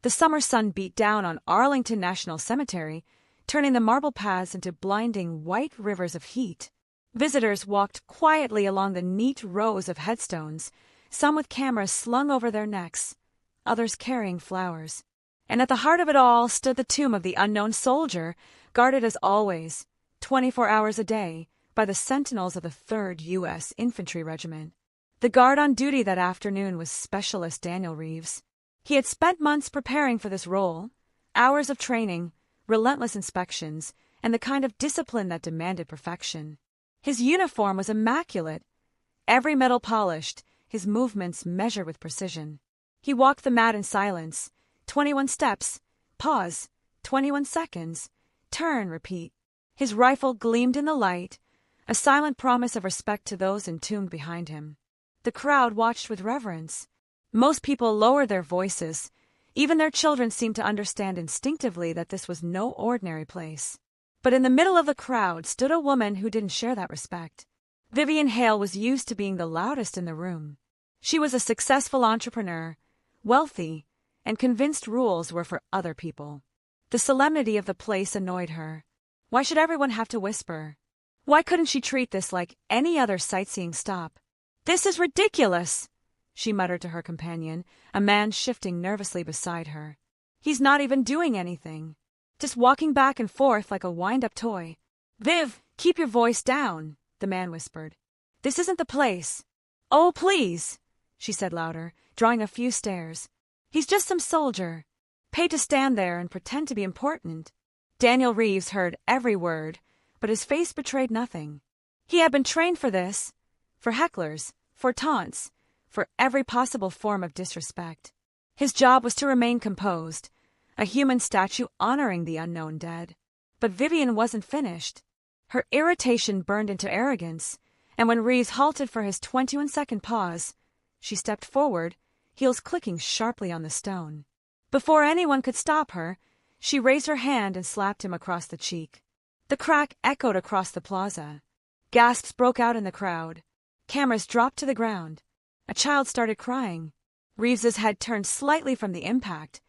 The summer sun beat down on Arlington National Cemetery, turning the marble paths into blinding white rivers of heat. Visitors walked quietly along the neat rows of headstones, some with cameras slung over their necks, others carrying flowers. And at the heart of it all stood the tomb of the unknown soldier, guarded as always, 24 hours a day, by the sentinels of the 3rd U.S. Infantry Regiment. The guard on duty that afternoon was Specialist Daniel Reeves. He had spent months preparing for this role, hours of training, relentless inspections, and the kind of discipline that demanded perfection. His uniform was immaculate, every metal polished, his movements measured with precision. He walked the mat in silence, 21 steps, pause, 21 seconds, turn, repeat. His rifle gleamed in the light, a silent promise of respect to those entombed behind him. The crowd watched with reverence. Most people lowered their voices. Even their children seemed to understand instinctively that this was no ordinary place. But in the middle of the crowd stood a woman who didn't share that respect. Vivian Hale was used to being the loudest in the room. She was a successful entrepreneur, wealthy, and convinced rules were for other people. The solemnity of the place annoyed her. Why should everyone have to whisper? Why couldn't she treat this like any other sightseeing stop? "This is ridiculous," she muttered to her companion, a man shifting nervously beside her. "He's not even doing anything. Just walking back and forth like a wind-up toy." "Viv, keep your voice down," the man whispered. "This isn't the place." "Oh, please," she said louder, drawing a few stairs. "He's just some soldier, paid to stand there and pretend to be important." Daniel Reeves heard every word, but his face betrayed nothing. He had been trained for this, for hecklers, for taunts, for every possible form of disrespect. His job was to remain composed, a human statue honoring the unknown dead. But Vivian wasn't finished. Her irritation burned into arrogance, and when Reeves halted for his 21-second pause, she stepped forward, heels clicking sharply on the stone. Before anyone could stop her, she raised her hand and slapped him across the cheek. The crack echoed across the plaza. Gasps broke out in the crowd. Cameras dropped to the ground. A child started crying. Reeves's head turned slightly from the impact,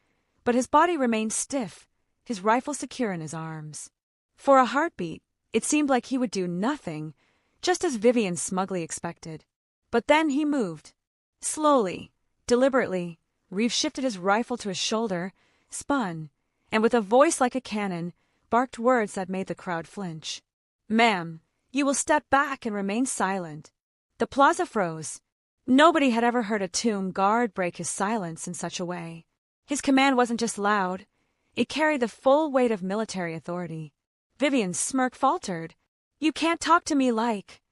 but his body remained stiff, his rifle secure in his arms. For a heartbeat, it seemed like he would do nothing, just as Vivian smugly expected. But then he moved. Slowly, deliberately, Reeves shifted his rifle to his shoulder, spun, and with a voice like a cannon, barked words that made the crowd flinch. "Ma'am, you will step back and remain silent." The plaza froze. Nobody had ever heard a tomb guard break his silence in such a way. His command wasn't just loud. It carried the full weight of military authority. Vivian's smirk faltered. "You can't talk to me like—"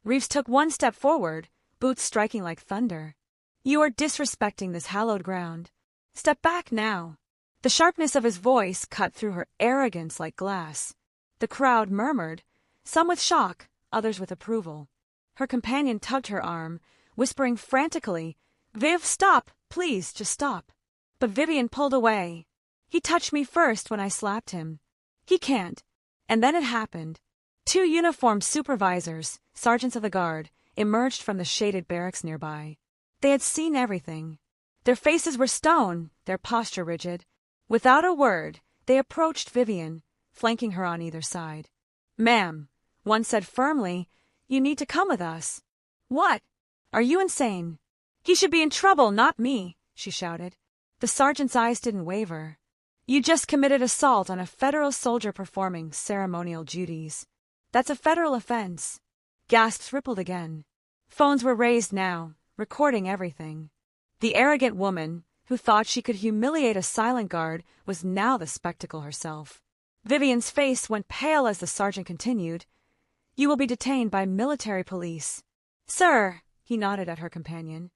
Reeves took one step forward, boots striking like thunder. "You are disrespecting this hallowed ground. Step back now." The sharpness of his voice cut through her arrogance like glass. The crowd murmured, some with shock, others with approval. Her companion tugged her arm, whispering frantically, "Viv, stop! Please, just stop." But Vivian pulled away. "He touched me first when I slapped him. He can't." And then it happened. 2 uniformed supervisors, sergeants of the guard, emerged from the shaded barracks nearby. They had seen everything. Their faces were stone, their posture rigid. Without a word, they approached Vivian, flanking her on either side. "Ma'am," one said firmly, "you need to come with us." "What? Are you insane?" "He should be in trouble, not me," she shouted. The sergeant's eyes didn't waver. "You just committed assault on a federal soldier performing ceremonial duties. That's a federal offense." Gasps rippled again. Phones were raised now, recording everything. The arrogant woman, who thought she could humiliate a silent guard, was now the spectacle herself. Vivian's face went pale as the sergeant continued, "You will be detained by military police." "Sir," he nodded at her companion,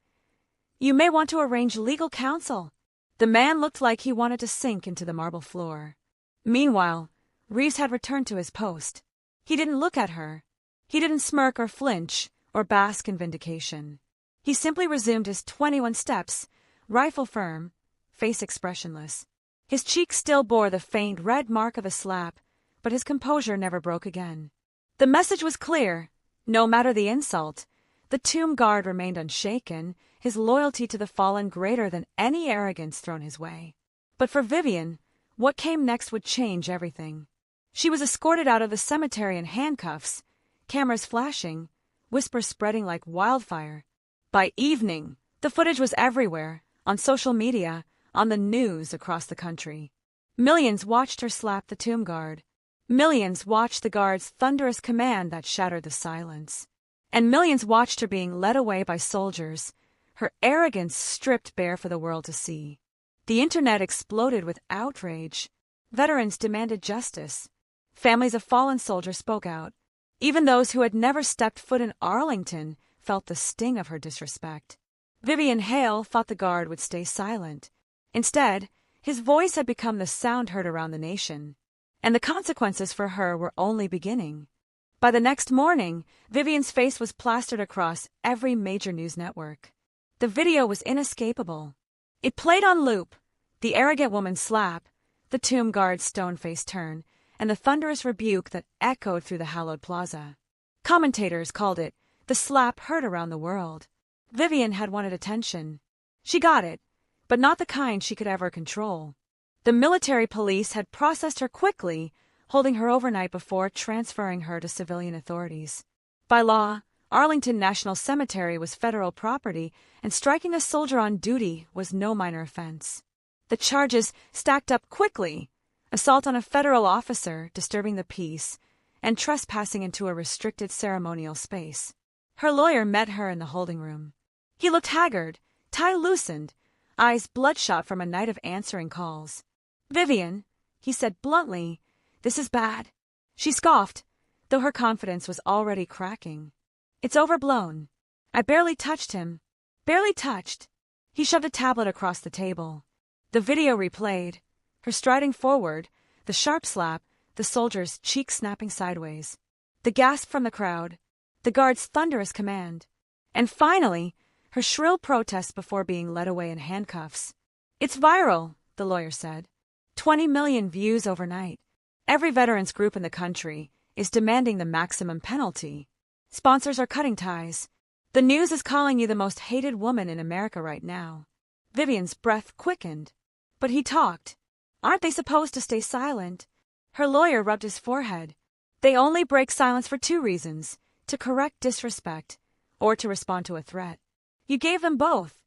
"you may want to arrange legal counsel." The man looked like he wanted to sink into the marble floor. Meanwhile, Reeves had returned to his post. He didn't look at her. He didn't smirk or flinch or bask in vindication. He simply resumed his 21 steps, rifle firm, face expressionless. His cheek still bore the faint red mark of a slap, but his composure never broke again. The message was clear. No matter the insult, the tomb guard remained unshaken, his loyalty to the fallen greater than any arrogance thrown his way. But for Vivian, what came next would change everything. She was escorted out of the cemetery in handcuffs, cameras flashing, whispers spreading like wildfire. By evening, the footage was everywhere, on social media, on the news across the country. Millions watched her slap the tomb guard. Millions watched the guard's thunderous command that shattered the silence. And millions watched her being led away by soldiers, her arrogance stripped bare for the world to see. The internet exploded with outrage. Veterans demanded justice. Families of fallen soldiers spoke out. Even those who had never stepped foot in Arlington felt the sting of her disrespect. Vivian Hale thought the guard would stay silent. Instead, his voice had become the sound heard around the nation. And the consequences for her were only beginning. By the next morning, Vivian's face was plastered across every major news network. The video was inescapable. It played on loop, the arrogant woman's slap, the tomb guard's stone-faced turn, and the thunderous rebuke that echoed through the hallowed plaza. Commentators called it the slap heard around the world. Vivian had wanted attention. She got it, but not the kind she could ever control. The military police had processed her quickly, holding her overnight before transferring her to civilian authorities. By law, Arlington National Cemetery was federal property, and striking a soldier on duty was no minor offense. The charges stacked up quickly: assault on a federal officer, disturbing the peace, and trespassing into a restricted ceremonial space. Her lawyer met her in the holding room. He looked haggard, tie loosened, eyes bloodshot from a night of answering calls. "Vivian," he said bluntly, "this is bad." She scoffed, though her confidence was already cracking. "It's overblown. I barely touched him. Barely touched." He shoved a tablet across the table. The video replayed, her striding forward, the sharp slap, the soldier's cheek snapping sideways, the gasp from the crowd, the guard's thunderous command, and finally, her shrill protest before being led away in handcuffs. "It's viral," the lawyer said. 20 million views overnight. Every veterans group in the country is demanding the maximum penalty. Sponsors are cutting ties. The news is calling you the most hated woman in America right now. Vivian's breath quickened. But he talked. "Aren't they supposed to stay silent?" Her lawyer rubbed his forehead. "They only break silence for two reasons: to correct disrespect, or to respond to a threat. You gave them both."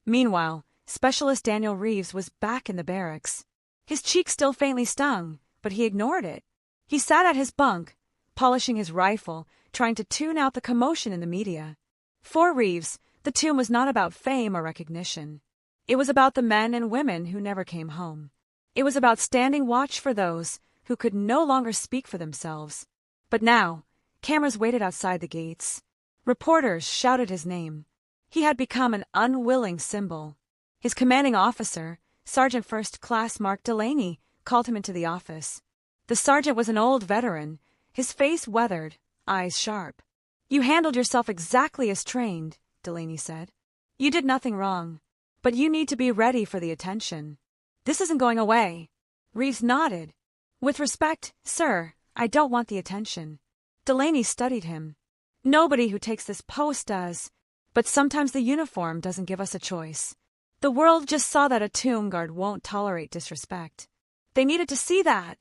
Meanwhile, Specialist Daniel Reeves was back in the barracks. His cheek still faintly stung, but he ignored it. He sat at his bunk, polishing his rifle, trying to tune out the commotion in the media. For Reeves, the tomb was not about fame or recognition. It was about the men and women who never came home. It was about standing watch for those who could no longer speak for themselves. But now, cameras waited outside the gates. Reporters shouted his name. He had become an unwilling symbol. His commanding officer, Sergeant First Class Mark Delaney, called him into the office. The sergeant was an old veteran, his face weathered, eyes sharp. "You handled yourself exactly as trained," Delaney said. "You did nothing wrong. But you need to be ready for the attention. This isn't going away." Reeves nodded. "With respect, sir, I don't want the attention." Delaney studied him. "Nobody who takes this post does. But sometimes the uniform doesn't give us a choice. The world just saw that a tomb guard won't tolerate disrespect. They needed to see that."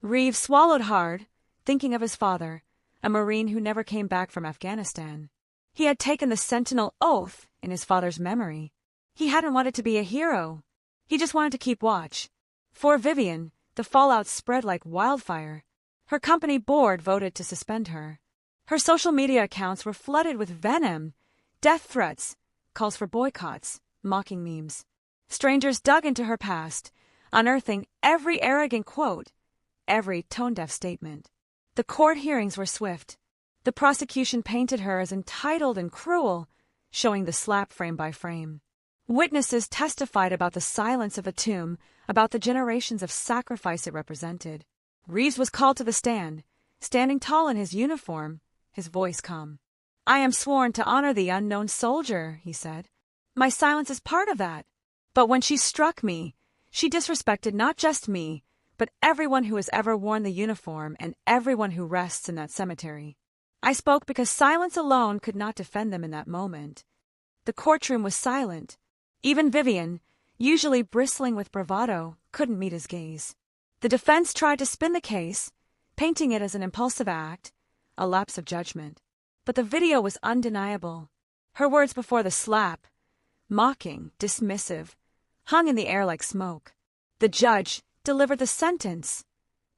Reeves swallowed hard, thinking of his father, a Marine who never came back from Afghanistan. He had taken the Sentinel oath in his father's memory. He hadn't wanted to be a hero. He just wanted to keep watch. For Vivian, the fallout spread like wildfire. Her company board voted to suspend her. Her social media accounts were flooded with venom, death threats, calls for boycotts, mocking memes. Strangers dug into her past, unearthing every arrogant quote, every tone-deaf statement. The court hearings were swift. The prosecution painted her as entitled and cruel, showing the slap frame by frame. Witnesses testified about the silence of a tomb, about the generations of sacrifice it represented. Reeves was called to the stand, standing tall in his uniform, his voice calm. "I am sworn to honor the unknown soldier," he said. "My silence is part of that. But when she struck me, she disrespected not just me, but everyone who has ever worn the uniform and everyone who rests in that cemetery. I spoke because silence alone could not defend them in that moment." The courtroom was silent. Even Vivian, usually bristling with bravado, couldn't meet his gaze. The defense tried to spin the case, painting it as an impulsive act, a lapse of judgment. But the video was undeniable. Her words before the slap, mocking, dismissive, hung in the air like smoke. The judge delivered the sentence: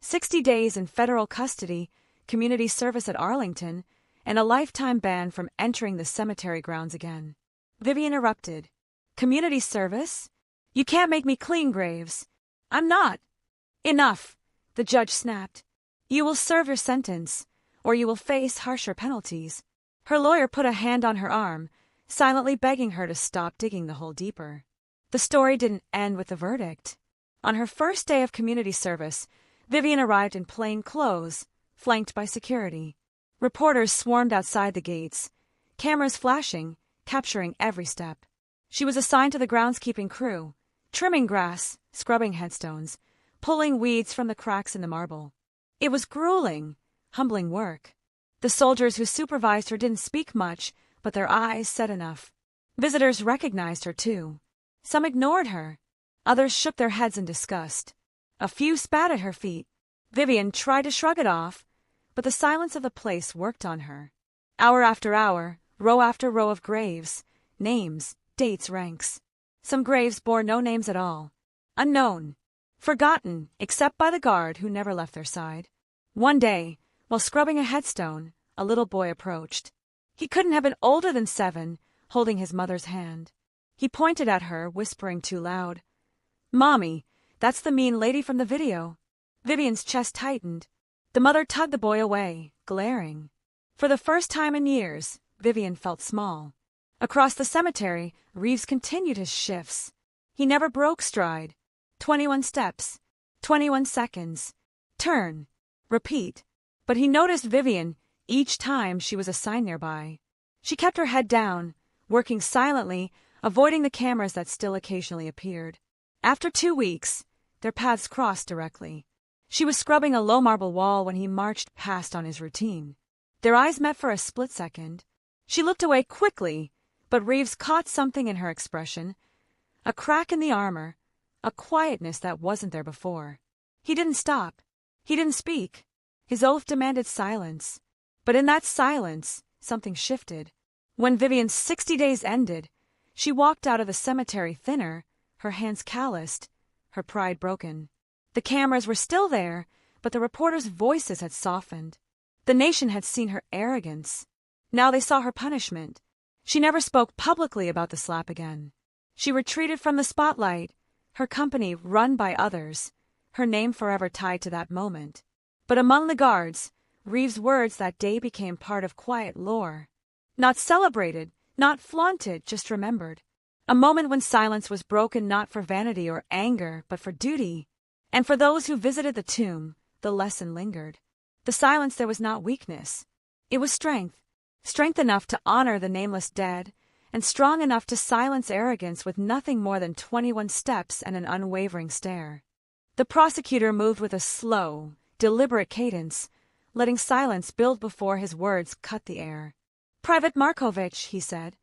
60 days in federal custody, community service at Arlington, and a lifetime ban from entering the cemetery grounds again. Vivian erupted. Community service? You can't make me clean graves. I'm not. Enough, the judge snapped. You will serve your sentence, or you will face harsher penalties. Her lawyer put a hand on her arm, silently begging her to stop digging the hole deeper. The story didn't end with the verdict. On her first day of community service, Vivian arrived in plain clothes, flanked by security. Reporters swarmed outside the gates, cameras flashing, capturing every step. She was assigned to the groundskeeping crew, trimming grass, scrubbing headstones, pulling weeds from the cracks in the marble. It was grueling, humbling work. The soldiers who supervised her didn't speak much, but their eyes said enough. Visitors recognized her, too. Some ignored her. Others shook their heads in disgust. A few spat at her feet. Vivian tried to shrug it off, but the silence of the place worked on her. Hour after hour, row after row of graves, names, dates, ranks. Some graves bore no names at all. Unknown. Forgotten, except by the guard who never left their side. One day, while scrubbing a headstone, a little boy approached. He couldn't have been older than 7, holding his mother's hand. He pointed at her, whispering too loud. Mommy, that's the mean lady from the video. Vivian's chest tightened. The mother tugged the boy away, glaring. For the first time in years, Vivian felt small. Across the cemetery, Reeves continued his shifts. He never broke stride. 21 steps. 21 seconds. Turn. Repeat. But he noticed Vivian each time she was assigned nearby. She kept her head down, working silently, avoiding the cameras that still occasionally appeared. After 2 weeks, their paths crossed directly. She was scrubbing a low marble wall when he marched past on his routine. Their eyes met for a split second. She looked away quickly, but Reeves caught something in her expression. A crack in the armor, a quietness that wasn't there before. He didn't stop. He didn't speak. His oath demanded silence. But in that silence, something shifted. When Vivian's 60 days ended, she walked out of the cemetery thinner, her hands calloused, her pride broken. The cameras were still there, but the reporters' voices had softened. The nation had seen her arrogance. Now they saw her punishment. She never spoke publicly about the slap again. She retreated from the spotlight, her company run by others, her name forever tied to that moment. But among the guards, Reeves' words that day became part of quiet lore. Not celebrated, not flaunted, just remembered. A moment when silence was broken not for vanity or anger, but for duty. And for those who visited the tomb, the lesson lingered. The silence there was not weakness. It was strength. Strength enough to honor the nameless dead, and strong enough to silence arrogance with nothing more than 21 steps and an unwavering stare. The prosecutor moved with a slow, deliberate cadence, letting silence build before his words cut the air. Private Markovich, he said,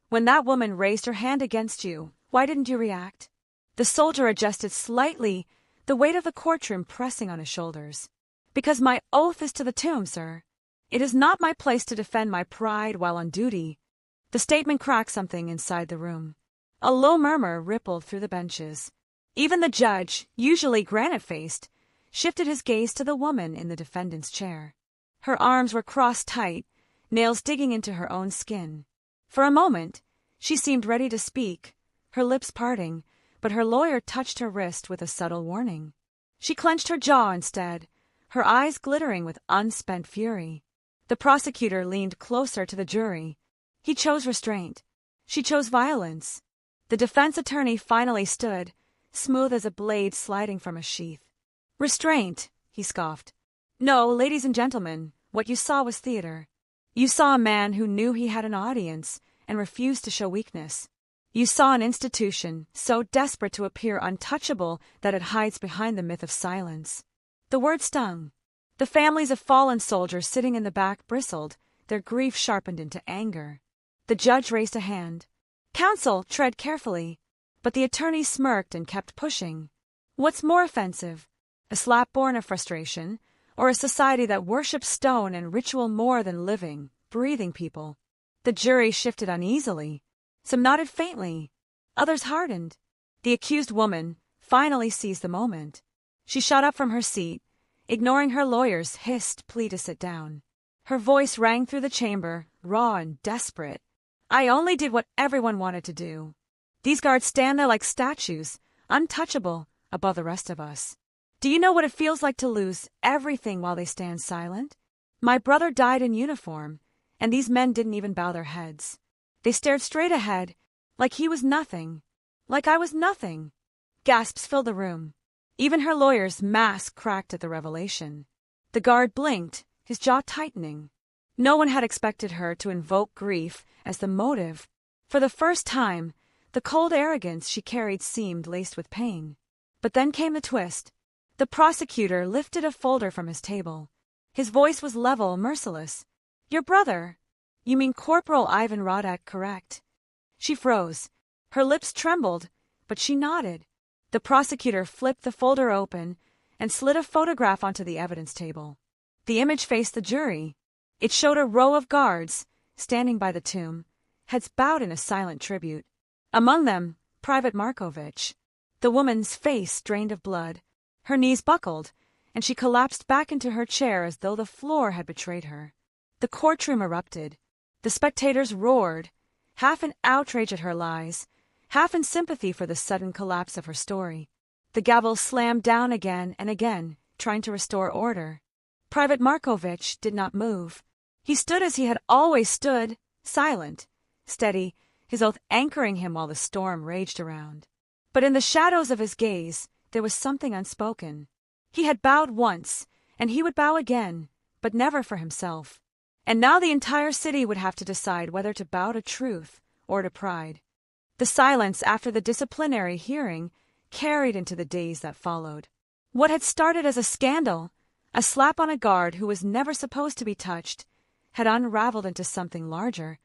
when that woman raised her hand against you, why didn't you react? The soldier adjusted slightly, the weight of the courtroom pressing on his shoulders. Because my oath is to the tomb, sir. It is not my place to defend my pride while on duty. The statement cracked something inside the room. A low murmur rippled through the benches. Even the judge, usually granite-faced, shifted his gaze to the woman in the defendant's chair. Her arms were crossed tight, nails digging into her own skin. For a moment, she seemed ready to speak, her lips parting, but her lawyer touched her wrist with a subtle warning. She clenched her jaw instead, her eyes glittering with unspent fury. The prosecutor leaned closer to the jury. He chose restraint. She chose violence. The defense attorney finally stood, smooth as a blade sliding from a sheath. Restraint, he scoffed. No, ladies and gentlemen, what you saw was theater. You saw a man who knew he had an audience and refused to show weakness. You saw an institution so desperate to appear untouchable that it hides behind the myth of silence. The word stung. The families of fallen soldiers sitting in the back bristled, their grief sharpened into anger. The judge raised a hand. Counsel, tread carefully. But the attorney smirked and kept pushing. What's more offensive, a slap born of frustration, or a society that worships stone and ritual more than living, breathing people? The jury shifted uneasily. Some nodded faintly. Others hardened. The accused woman finally seized the moment. She shot up from her seat, ignoring her lawyer's hissed plea to sit down. Her voice rang through the chamber, raw and desperate. I only did what everyone wanted to do. These guards stand there like statues, untouchable, above the rest of us. Do you know what it feels like to lose everything while they stand silent? My brother died in uniform, and these men didn't even bow their heads. They stared straight ahead, like he was nothing, like I was nothing. Gasps filled the room. Even her lawyer's mask cracked at the revelation. The guard blinked, his jaw tightening. No one had expected her to invoke grief as the motive. For the first time, the cold arrogance she carried seemed laced with pain. But then came the twist. The prosecutor lifted a folder from his table. His voice was level, merciless. Your brother. You mean Corporal Ivan Rodek, correct? She froze. Her lips trembled, but she nodded. The prosecutor flipped the folder open and slid a photograph onto the evidence table. The image faced the jury. It showed a row of guards, standing by the tomb, heads bowed in a silent tribute. Among them, Private Markovich. The woman's face drained of blood. Her knees buckled, and she collapsed back into her chair as though the floor had betrayed her. The courtroom erupted. The spectators roared, half in outrage at her lies, half in sympathy for the sudden collapse of her story. The gavel slammed down again and again, trying to restore order. Private Markovich did not move. He stood as he had always stood, silent, steady, his oath anchoring him while the storm raged around. But in the shadows of his gaze, there was something unspoken. He had bowed once, and he would bow again, but never for himself. And now the entire city would have to decide whether to bow to truth or to pride. The silence after the disciplinary hearing carried into the days that followed. What had started as a scandal, a slap on a guard who was never supposed to be touched, had unraveled into something larger,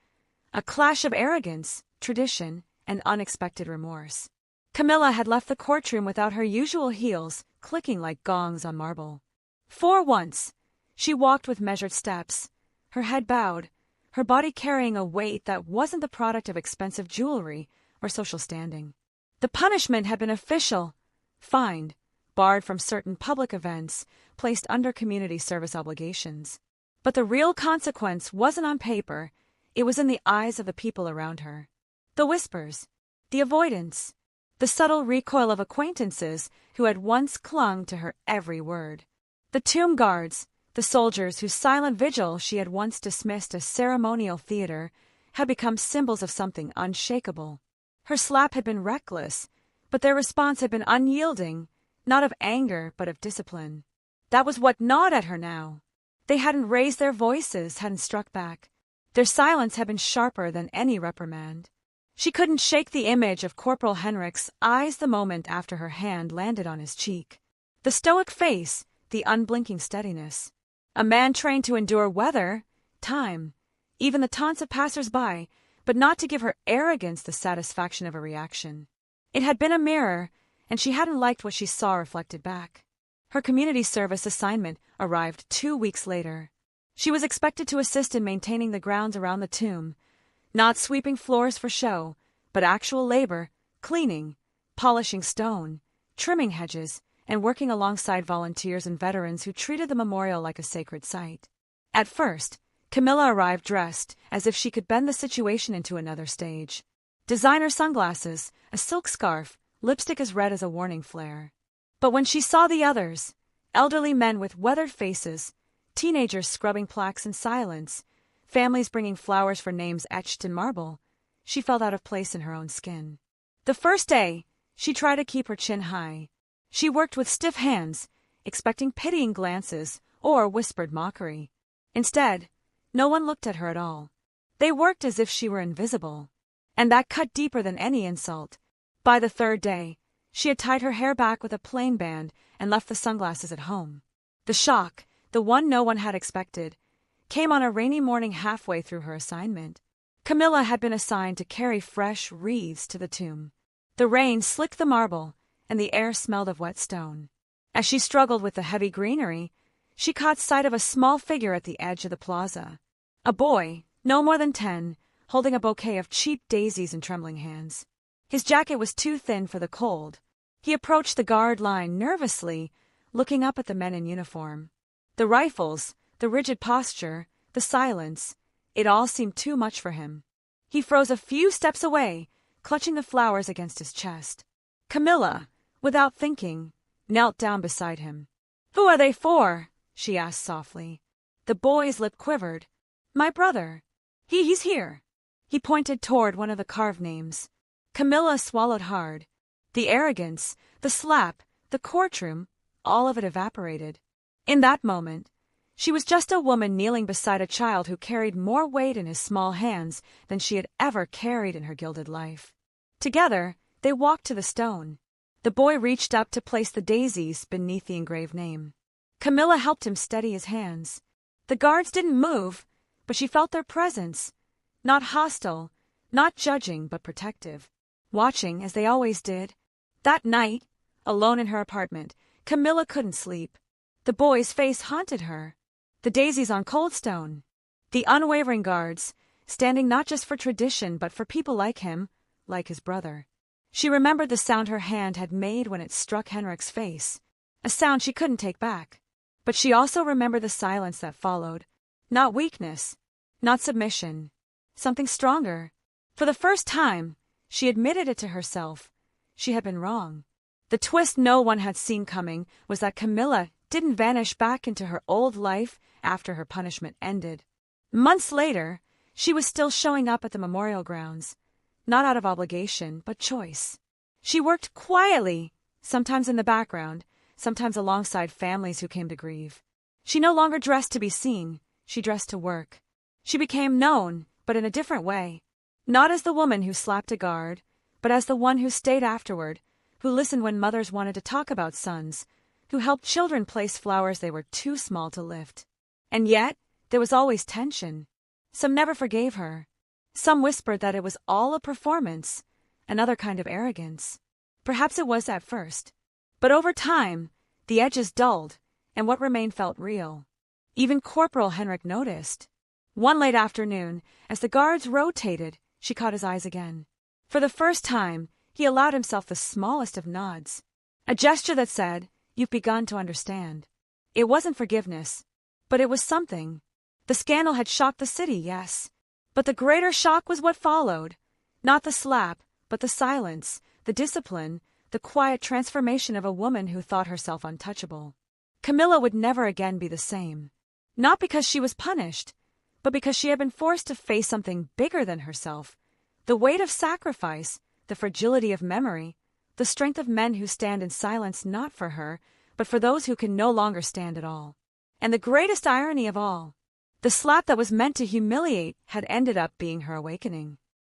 a clash of arrogance, tradition, and unexpected remorse. Camilla had left the courtroom without her usual heels clicking like gongs on marble. For once, she walked with measured steps, her head bowed, her body carrying a weight that wasn't the product of expensive jewelry or social standing. The punishment had been official, fined, barred from certain public events, placed under community service obligations. But the real consequence wasn't on paper, it was in the eyes of the people around her. The whispers, the avoidance, the subtle recoil of acquaintances who had once clung to her every word. The tomb guards, the soldiers whose silent vigil she had once dismissed as ceremonial theater, had become symbols of something unshakable. Her slap had been reckless, but their response had been unyielding, not of anger but of discipline. That was what gnawed at her now. They hadn't raised their voices, hadn't struck back. Their silence had been sharper than any reprimand. She couldn't shake the image of Corporal Henrich's eyes the moment after her hand landed on his cheek. The stoic face, the unblinking steadiness. A man trained to endure weather, time, even the taunts of passers-by, but not to give her arrogance the satisfaction of a reaction. It had been a mirror, and she hadn't liked what she saw reflected back. Her community service assignment arrived 2 weeks later. She was expected to assist in maintaining the grounds around the tomb, not sweeping floors for show, but actual labor, cleaning, polishing stone, trimming hedges, and working alongside volunteers and veterans who treated the memorial like a sacred site. At first, Camilla arrived dressed as if she could bend the situation into another stage. Designer sunglasses, a silk scarf, lipstick as red as a warning flare. But when she saw the others, elderly men with weathered faces, teenagers scrubbing plaques in silence, families bringing flowers for names etched in marble, she felt out of place in her own skin. The first day, she tried to keep her chin high. She worked with stiff hands, expecting pitying glances or whispered mockery. Instead, no one looked at her at all. They worked as if she were invisible. And that cut deeper than any insult. By the third day, she had tied her hair back with a plain band and left the sunglasses at home. The shock, the one no one had expected, came on a rainy morning halfway through her assignment. Camilla had been assigned to carry fresh wreaths to the tomb. The rain slicked the marble, and the air smelled of wet stone. As she struggled with the heavy greenery, she caught sight of a small figure at the edge of the plaza. A boy, no more than 10, holding a bouquet of cheap daisies in trembling hands. His jacket was too thin for the cold. He approached the guard line nervously, looking up at the men in uniform. The rifles, the rigid posture, the silence, it all seemed too much for him. He froze a few steps away, clutching the flowers against his chest. Camilla, without thinking, knelt down beside him. "Who are they for?" she asked softly. The boy's lip quivered. "My brother. He's here." He pointed toward one of the carved names. Camilla swallowed hard. The arrogance, the slap, the courtroom, all of it evaporated. In that moment, she was just a woman kneeling beside a child who carried more weight in his small hands than she had ever carried in her gilded life. Together, they walked to the stone. The boy reached up to place the daisies beneath the engraved name. Camilla helped him steady his hands. The guards didn't move, but she felt their presence. Not hostile, not judging, but protective. Watching, as they always did. That night, alone in her apartment, Camilla couldn't sleep. The boy's face haunted her. The daisies on Coldstone. The unwavering guards, standing not just for tradition but for people like him, like his brother. She remembered the sound her hand had made when it struck Henrik's face, a sound she couldn't take back. But she also remembered the silence that followed. Not weakness, not submission, something stronger. For the first time, she admitted it to herself. She had been wrong. The twist no one had seen coming was that Camilla didn't vanish back into her old life after her punishment ended. Months later, she was still showing up at the memorial grounds, not out of obligation, but choice. She worked quietly, sometimes in the background, sometimes alongside families who came to grieve. She no longer dressed to be seen, she dressed to work. She became known, but in a different way. Not as the woman who slapped a guard, but as the one who stayed afterward, who listened when mothers wanted to talk about sons, who helped children place flowers they were too small to lift. And yet, there was always tension. Some never forgave her. Some whispered that it was all a performance, another kind of arrogance. Perhaps it was at first. But over time, the edges dulled, and what remained felt real. Even Corporal Henrik noticed. One late afternoon, as the guards rotated, she caught his eyes again. For the first time, he allowed himself the smallest of nods. A gesture that said, "You've begun to understand." It wasn't forgiveness, but it was something. The scandal had shocked the city, yes. But the greater shock was what followed. Not the slap, but the silence, the discipline, the quiet transformation of a woman who thought herself untouchable. Camilla would never again be the same. Not because she was punished, but because she had been forced to face something bigger than herself. The weight of sacrifice, the fragility of memory, the strength of men who stand in silence not for her, but for those who can no longer stand at all. And the greatest irony of all, the slap that was meant to humiliate had ended up being her awakening.